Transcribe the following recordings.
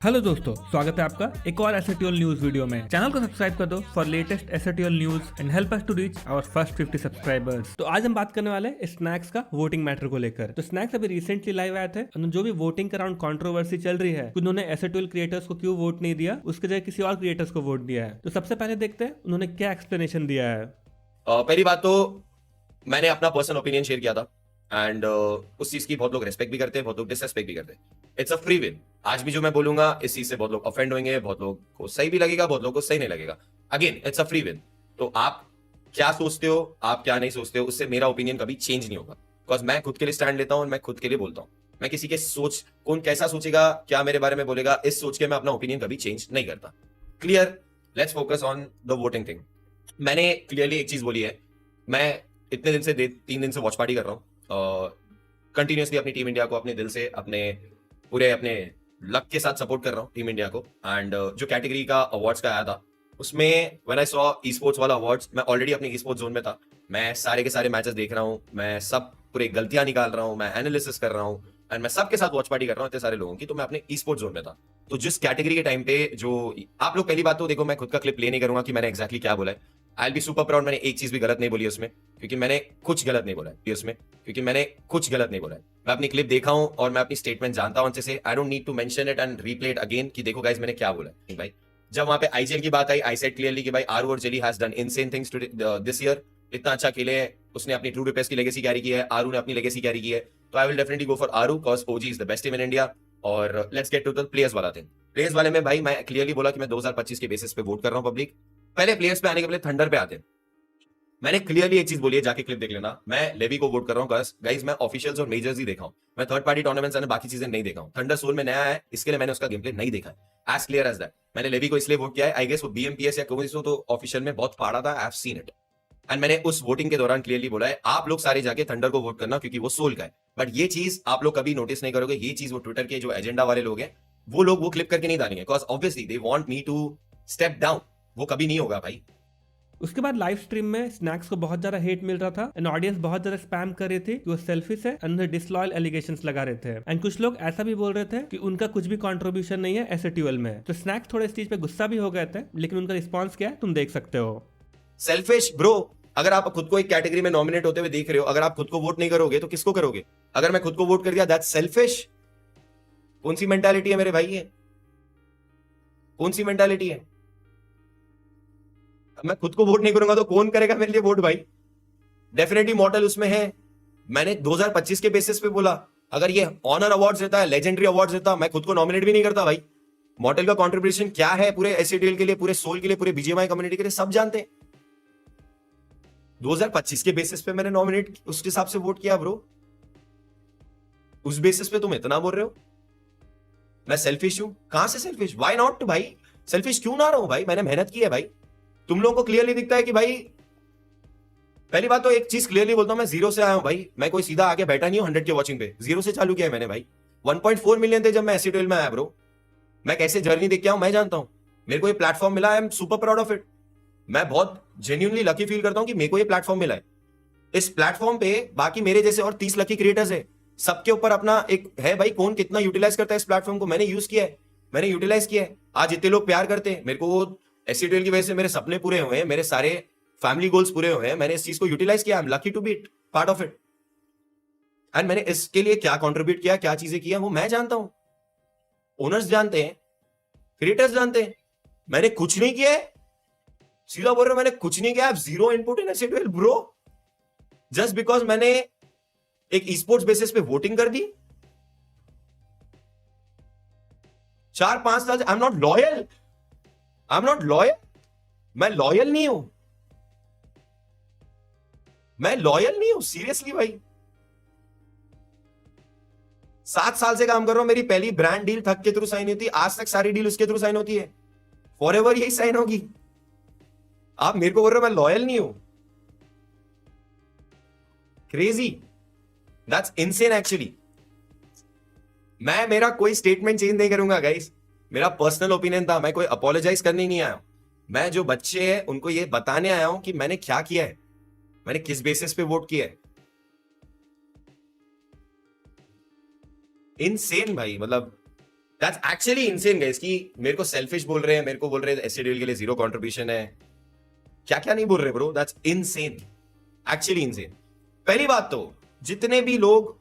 Hello दोस्तों, स्वागत है आपका एक और एसएटीओल न्यूज वीडियो में। चैनल को सब्सक्राइब कर दो for latest SATOL news and help us to reach our first 50 subscribers. तो आज हम बात करने वाले हैं स्नैक्स का वोटिंग मैटर को लेकर। तो स्नैक्स अभी रिसेंटली लाइव आए थे, जो भी वोटिंग के अराउंड कंट्रोवर्सी चल रही है, उन्होंने एसएटीओल क्रिएटर्स को क्यों वोट नहीं दिया, उसके जगह किसी और क्रिएटर्स को वोट दिया है। तो सबसे पहले देखते हैं उन्होंने क्या एक्सप्लेनेशन दिया है। पहली बात तो मैंने अपना पर्सनल ओपिनियन शेयर किया था एंड उस चीज की बहुत लोग रेस्पेक्ट भी करते हैं, बहुत लोग डिसरेस्पेक्ट भी करते हैं। It's a free will. आज भी जो मैं बोलूंगा इस चीज से बहुत लोग ऑफेंड होंगे, बहुत लोग को सही भी लगेगा, बहुत लोग को सही नहीं लगेगा। Again it's a free will. तो आप क्या सोचते हो, आप क्या नहीं सोचते हो, उससे मेरा ओपिनियन कभी चेंज नहीं होगा। बिकॉज मैं खुद के लिए स्टैंड लेता हूं और मैं खुद के लिए बोलता हूं। मैं किसी के सोच, कौन कैसा सोचेगा, क्या मेरे बारे में बोलेगा, इस सोच के मैं अपना ओपिनियन कभी चेंज नहीं करता। Clear. Let's focus on the voting thing. मैंने क्लियरली एक चीज बोली है, मैं इतने दिन से 3 दिन से वॉच पार्टी कर रहा हूँ, कंटिन्यूसली अपनी टीम इंडिया को अपने दिल से, अपने पूरे अपने लक के साथ सपोर्ट कर रहा हूँ टीम इंडिया को। एंड जो कैटेगरी का अवार्ड्स का आया था उसमें when I saw e sports वाला अवार्ड्स, मैं ऑलरेडी अपने ई स्पोर्ट्स जोन में था। मैं सारे के सारे मैचेस देख रहा हूँ, मैं सब पूरे गलतियां निकाल रहा हूँ, मैं एनालिसिस कर रहा हूँ एंड मैं सबके साथ वॉच पार्टी कर रहा हूँ इतने सारे लोगों की। तो मैं अपने ई स्पोर्ट्स जोन में था। तो जिस कैटेगरी के टाइम पे जो आप लोग, पहली बात तो देखो, मैं खुद का क्लिप प्ले नहीं करूंगा कि मैंने एक्जैक्टली क्या बोला है। आई बी सुपर प्राउड, मैंने एक चीज भी गलत नहीं बोली उसमें, क्योंकि मैंने कुछ गलत नहीं बोला है उसमें, क्योंकि मैंने कुछ गलत नहीं बोला है। मैं अपनी क्लिप देखा हूं और मैं अपनी स्टेटमेंट जानता हूं अच्छे से। I don't need to mention it and replay it again कि देखो गाइस मैंने क्या बोला है। भाई जब वहां पे आईजीएल की बात आई, आई सेड क्लियरली कि भाई आरू और jelly has done insane things this year. इतना अच्छा खेले हैं, उसने अपनी ट्रू रिपेस की लेगेसी कैरी की है, आरू ने अपनी लेगेसी कैरी की है। तो I will definitely go for आरू because OG is the best team in India. और let's get to the players वाला थिंग। प्लेयर्स वाले में भाई मैं क्लियरली बोला कि मैं 2025 के बेसिस पे वोट कर रहा हूं पब्लिक। पहले प्लेयर्स पे आने के पहले थंडर पे आते हैं। मैंने क्लियरली एक चीज बोली है, जाके क्लिप देख लेना। मैं लेवी को वोट कर रहा हूँ गाइस। मैं ऑफिशियल्स और मेजर्स ही देखा हूँ, मैं थर्ड पार्टी टूर्नामेंट्स और बाकी चीजें नहीं देखा हूँ। थंडर सोल में नया है, इसके लिए मैंने उसका गेम प्ले नहीं देखा है। As clear as that. मैंने लेवी को इसलिए वोट किया है, आई गेस वो बीएमपीएस या कोई तो ऑफिशियल में बहुत फाड़ा था, I have seen it. And मैंने उस वोटिंग के दौरान क्लियरली बोला है, आप लोग सारे जाके थंडर को वोट करना क्योंकि वो सोल का है। बट ये चीज आप लोग कभी नोटिस नहीं करोगे। ये चीज वो ट्विटर के जो एजेंडा वाले लोग हैं, वो लोग वो क्लिप करके नहीं डालेंगे, because obviously they want me to step down. वो कभी नहीं होगा भाई। उसके बाद लाइव स्ट्रीम में स्नैक्स को बहुत ज्यादा हेट मिल रहा था एंड ऑडियंस बहुत ज्यादा स्पैम कर रही थी कि वो सेल्फिश है एंड उन्हें डिसलॉयल एलिगेशंस लगा रहे थे। एंड कुछ लोग ऐसा भी बोल रहे थे कि उनका कुछ भी कंट्रीब्यूशन नहीं है एसएटीओएल में। तो स्नैक्स थोड़े इस चीज पे गुस्सा भी हो गए थे, लेकिन उनका रिस्पॉन्स क्या है तुम देख सकते हो। Selfish bro. अगर आप खुद को एक कैटेगरी में नॉमिनेट होते हुए देख रहे हो, अगर आप खुद को वोट नहीं करोगे तो किसको करोगे? अगर मैं खुद को वोट कर दिया, दैट्स सेल्फिश। कौन सी मेंटालिटी है मेरे भाई? ये कौन सी मेंटालिटी है? मैं खुद को वोट नहीं करूंगा तो कौन करेगा मेरे लिए वोट भाई? डेफिनेटली मॉडल उसमें है। मैंने 2025 के बेसिस पे बोला, अगर ये ऑनर अवार्ड्स देता है, लेजेंडरी अवार्ड्स देता, मैं खुद को नॉमिनेट भी नहीं करता भाई। मॉडल का कंट्रीब्यूशन क्या है पूरे एसएटीएल के लिए, पूरे सोल के लिए, पूरे बीजीएमआई कम्युनिटी के लिए, सब जानते हैं। 2025 के बेसिस पे मैंने नॉमिनेट उस हिसाब से वोट किया ब्रो। उस बेसिस पे तुम इतना बोल रहे हो मैं सेल्फिश हूं? कहां से सेल्फिश? व्हाई नॉट भाई? सेल्फिश क्यों ना रहा हूं भाई? मैंने मेहनत की है भाई। तुम लोगों को क्लियरली दिखता है कि भाई, पहली बात तो एक चीज क्लियरली बोलता हूं, मैं जीरो से आया हूं भाई। मैं कोई सीधा आके बैठा नहीं हूं 100 के वॉचिंग पे। जीरो से चालू किया है मैंने भाई। 1.4 मिलियन थे जब मैं एसएटीएल में आया ब्रो। मैं कैसे जर्नी देख के आऊं मैं जानता हूं। मेरे को ये प्लेटफॉर्म मिला, I am super proud of it. मैं बहुत जेन्युइनली लकी फील करता हूं कि मेरे को ये प्लेटफॉर्म मिला है। इस प्लेटफॉर्म पे बाकी मेरे जैसे और 30 लकी क्रिएटर्स है। सबके ऊपर अपना एक है भाई, कौन कितना यूटिलाइज करता है इस प्लेटफॉर्म को। मैंने यूज किया है, मैंने यूटिलाइज किया है। आज इतने लोग प्यार करते हैं मेरे को। एसएटीएल की वजह से मेरे सपने पूरे हुए हैं, मेरे सारे फैमिली गोल्स पूरे हुए हैं। मैंने इस चीज को यूटिलाइज किया। I am lucky to be part of it. And मैंने इसके लिए क्या कंट्रीब्यूट किया, क्या चीजें किया, वो मैं जानता हूं। ओनर्स जानते हैं, क्रिएटर्स जानते हैं। मैंने कुछ नहीं किया है। सीधा बोल रहा हूं, मैंने कुछ नहीं किया। Zero input in एसएटीएल bro. Just because मैंने एक ई स्पोर्ट्स बेसिस पे वोटिंग कर दी। 4-5 साल से I am not loyal. I am not loyal. मैं लॉयल नहीं हूं। मैं लॉयल नहीं हूं सीरियसली भाई। 7 साल से काम कर रहा हूं। मेरी पहली ब्रांड डील थक के थ्रू साइन होती है। आज तक सारी डील उसके थ्रू साइन होती है। फॉरएवर यही साइन होगी। आप मेरे को बोल रहे हो मैं लॉयल नहीं हूं? क्रेजी। That's insane actually. मैं मेरा कोई स्टेटमेंट चेंज नहीं करूंगा गाइस। मेरा पर्सनल ओपिनियन था, मैं कोई अपोलोजाइज करने नहीं आया हूं। मैं जो बच्चे हैं उनको ये बताने आया हूं कि मैंने क्या किया है, मैंने किस बेसिस पे वोट किया है। इनसेन भाई, मतलब दैट्स एक्चुअली इनसेन गाइस कि मेरे को सेल्फिश बोल रहे हैं, मेरे को बोल रहे हैं एसटीडीएल के लिए जीरो कंट्रीब्यूशन है, क्या क्या नहीं बोल रहे bro, that's insane, actually insane. पहली बात तो जितने भी लोग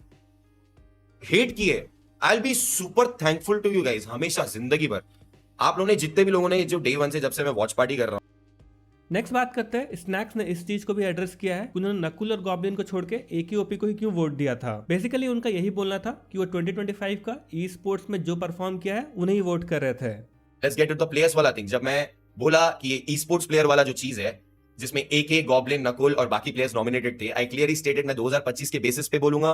हेट किए, I will be super thankful to you guys, हमेशा जिंदगी भर आप लोगों ने, जितने भी लोगों ने जो डे वन से जब से मैं वॉच पार्टी कर रहा हूं। नेक्स्ट बात करते हैं, स्नैक्स ने इस चीज को भी एड्रेस किया है, उन्होंने नकुल और गॉब्लिन को छोड़ के एक ही ओपी को ही क्यों वोट दिया था। बेसिकली उनका यही बोलना था कि वो 2025 का ई स्पोर्ट्स में जो परफॉर्म किया है उन्हें ही वोट कर रहे थे। Let's get to the players वाला थिंग। जब मैं बोला कि ये ई स्पोर्ट्स प्लेयर वाला जो चीज है जिसमें एके, गॉब्लिन, नकुल और बाकी प्लेयर्स नॉमिनेटेड थे, आई क्लियरली स्टेटेड मैं 2025 के बेसिस पे बोलूंगा,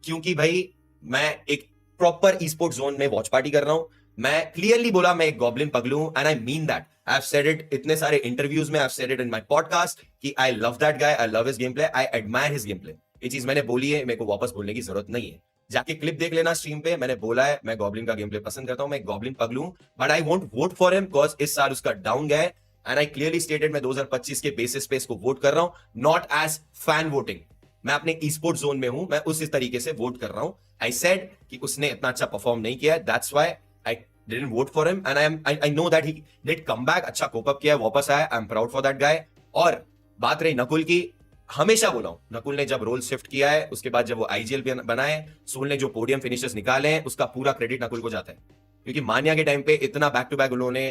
क्योंकि भाई मैं एक प्रॉपर ई स्पोर्ट्स जोन में वॉच पार्टी कर रहा हूं। मैं क्लियरली बोला मैं एक गॉब्लिन पगलू हूं, and I mean that. I have said it इतने सारे इंटरव्यूज में, I have said it in my podcast कि I love that guy, I love his game play, I admire his game play. ये चीज मैंने बोली है, मेरे को वापस बोलने की जरूरत नहीं है। जाके क्लिप देख लेना स्ट्रीम पे, मैंने बोला है मैं गॉब्लिन का गेम प्ले पसंद करता हूं, मैं गॉब्लिन पगलू हूं, but I won't vote for him because इस साल उसका डाउन गया है, एंड आई क्लियरली स्टेटेड मैं 2025 के बेसिस पे इसको वोट कर रहा हूं, नॉट एज फैन वोटिंग। मैं अपने ई स्पोर्ट्स जोन में हूं, मैं उस तरीके से वोट कर रहा हूं। आई सेड कि उसने इतना अच्छा परफॉर्म नहीं किया है, that's why I didn't vote for him, and I know that he did come back, अच्छा कोप अप किया है, वापस आया, आई am proud for that guy. और बात रही नकुल की, हमेशा बोला हूं, नकुल ने जब रोल शिफ्ट किया है, उसके बाद जब वो आईजीएल बनाए, सोल ने जो पोडियम फिनिशर्स निकाले हैं, उसका पूरा क्रेडिट नकुल को जाता है, क्योंकि मान्या के टाइम पे इतना बैक टू बैक उन्होंने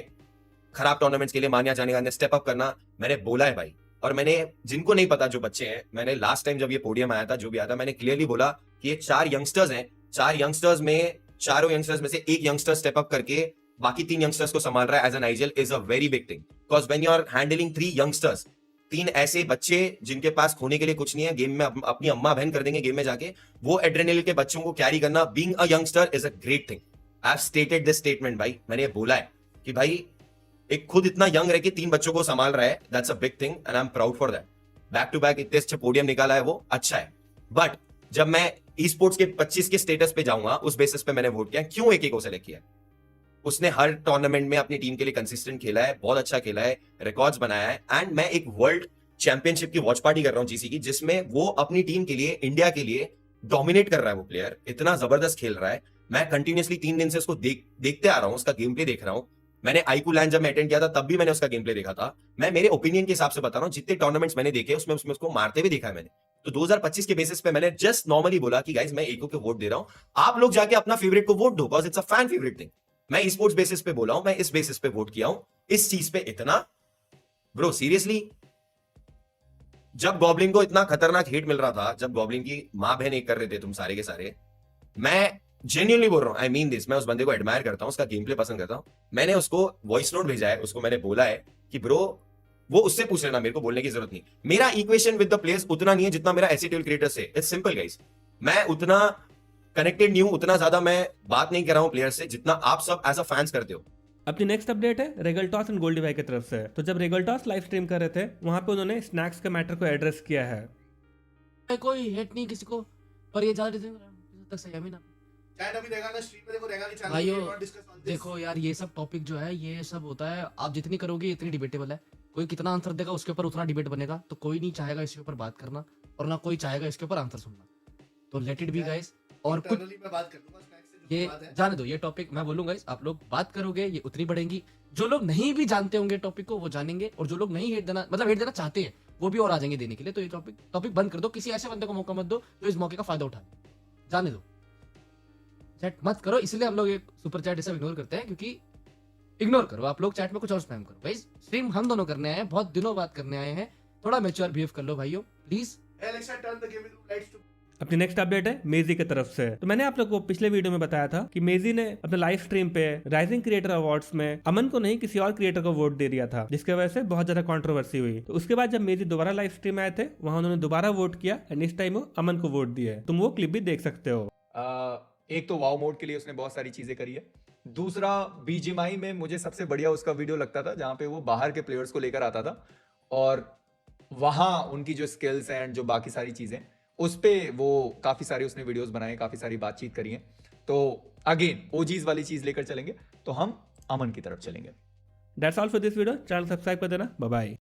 खराब टूर्नामेंट्स के लिए मान्या जाने का स्टेप अप करना, मैंने बोला है भाई। और मैंने, जिनको नहीं पता जो बच्चे हैं, मैंने लास्ट टाइम जब ये पोडियम आया था, जो भी आया था, मैंने क्लियरली बोला कि ये 4 यंगस्टर्स हैं, 4 यंगस्टर्स में, चारों यंगस्टर्स में से एक यंगस्टर स्टेप अप करके बाकी 3 यंगस्टर्स को संभाल रहा है as an IGL is a very big thing, because when you are handling 3 youngsters, 3 ऐसे बच्चे जिनके पास खोने के लिए कुछ नहीं है, गेम में अपनी अम्मा बहन कर देंगे गेम में जाके, वो एड्रेनलिन के बच्चों को कैरी करना, being a youngster is a great thing. I have stated this statement भाई, मैंने ये बोला है कि भाई एक खुद इतना यंग रह के 3 बच्चों को संभाल रहा है, that's a big thing and I am proud for that. Back to back इतने अच्छे पोडियम निकाला है, वो अच्छा है। बट जब मैं ई स्पोर्ट्स के 25 के स्टेटस पे जाऊंगा, उस बेसिस पे मैंने वोट किया, क्यों एक को सिलेक्ट किया? उसने हर टूर्नामेंट में अपनी टीम के लिए कंसिस्टेंट खेला है, बहुत अच्छा खेला है, रिकॉर्ड्स बनाया है, एंड मैं एक वर्ल्ड चैंपियनशिप की वॉच पार्टी कर रहा हूं जीसी की, जिसमें वो अपनी टीम के लिए, इंडिया के लिए डोमिनेट कर रहा है। वो प्लेयर इतना जबरदस्त खेल रहा है, मैं कंटिन्यूअसली 3 दिन से उसको देखते आ रहा हूं, उसका गेम प्ले देख रहा हूं। मैंने आईकू लैंड जब मैं अटेंड किया था, तब भी मैंने उसका गेम प्ले देखा था। मैं मेरे ओपिनियन के हिसाब से बता रहा हूं, जितने टूर्नामेंट्स मैंने देखे उसमें उसको मारते हुए देखा है मैंने। तो 2025 के बेसिस पे मैंने जस्ट नॉर्मली बोला कि गाइस मैं एको को वोट दे रहा हूं, आप लोग जाके अपना फेवरेट को वोट दो, because it's a fan favourite thing. मैं स्पोर्ट्स बेसिस पे बोला हूं, मैं इस बेसिस पे वोट किया हूं, इस चीज पे इतना ब्रो सीरियसली। जब गॉब्लिन को इतना खतरनाक हेट मिल रहा था, जब गॉब्लिन की मां बहन एक कर रहे थे तुम सारे के सारे, मैं जेन्युइनली बोल रहा हूं, आई मीन दिस, मैं उस बंदे को एडमायर करता हूं, उसका गेम प्ले पसंद करता हूं। मैंने उसको वॉइस नोट भेजा है, उसको मैंने बोला है कि ब्रो वो उससे पूछ लेना, मेरे को बोलने की जरूरत नहीं। मेरा इक्वेशन विद द प्लेयर्स उतना नहीं है जितना मेरा एसटीएल क्रिएटर से। इट्स सिंपल गाइस, मैं उतना कनेक्टेड नहीं हूं, उतना ज्यादा मैं बात नहीं कर रहा हूं प्लेयर से जितना आप सब एज अ फैंस करते हो। अपनी नेक्स्ट अपडेट है रेगलटॉस एंड गोल्डी भाई की तरफ से। तो जब रेगलटॉस लाइव स्ट्रीम कर रहे थे, वहां पे उन्होंने स्नैक्स के मैटर को एड्रेस किया है। कोई हेट नहीं किसी को, पर ये ज्यादा तक सही है ना चैट अभी देखा ना स्ट्रीम पे, देखो रहेगा नहीं चैनल भाइयों, पे, नॉट डिस्कस ऑन दिस। देखो यार ये सब टॉपिक जो है ये सब होता है, आप जितनी करोगे इतनी डिबेटेबल है। कोई कितना आंसर देगा उसके ऊपर उतना डिबेट बनेगा, तो कोई नहीं चाहेगा इसके ऊपर बात करना और ना कोई चाहेगा इसके ऊपर आंसर सुनना। तो लेट इट बी गाइस। और कुछ इंटरनली मैं बात कर लूंगा स्नैक्स से, जो ये बात है जाने दो, ये टॉपिक मैं बोलूंगा गाइस, आप लोग बात करोगे ये उतनी बढ़ेंगी। जो लोग नहीं भी जानते होंगे टॉपिक को वो जानेंगे, और जो लोग नहीं हेट देना मतलब हेट देना चाहते हैं वो भी और आ जाएंगे देने के लिए। तो ये टॉपिक बंद कर दो, किसी ऐसे बंदे को मौका मत दो जो इस मौके का फायदा उठा, जाने दो, चैट मत करो। इसलिए हम लोग एक सुपर चैट सब इग्नोर करते हैं, क्योंकि इग्नोर करो आप लोग, चैट में कुछ और स्पैम करो। भाई स्ट्रीम हम दोनों करने आए हैं, बहुत दिनों बाद करने आए हैं, थोड़ा मैच्योर बिहेव कर लो भाइयों please. Alexa turn the game with lights to. अपनी नेक्स्ट अपडेट है मेजी की तरफ से। तो मैंने आप लोग को पिछले वीडियो में बताया था कि मेजी ने अपने लाइव स्ट्रीम पे राइजिंग क्रिएटर अवार्ड्स में अमन को नहीं किसी और क्रिएटर को वोट दे दिया था, जिसकी वजह से बहुत ज्यादा कंट्रोवर्सी हुई। तो उसके बाद जब मेजी दोबारा लाइव स्ट्रीम में आए थे, वहां उन्होंने दोबारा वोट किया एंड इस टाइम वो अमन को वोट दिए। तुम वो क्लिप भी देख सकते हो। एक तो वाव मोड के लिए उसने बहुत सारी चीजें करी है। दूसरा बीजीएमआई में मुझे सबसे बढ़िया उसका वीडियो लगता था जहां पे वो बाहर के प्लेयर्स को लेकर आता था और वहां उनकी जो स्किल्स एंड जो बाकी सारी चीजें उस पे वो काफी सारी उसने वीडियोस बनाए, काफी सारी बातचीत करी है। तो अगेन ओजीज वाली चीज लेकर चलेंगे तो हम अमन की तरफ चलेंगे। That's all for this video. Channel subscribe कर देना। Bye bye.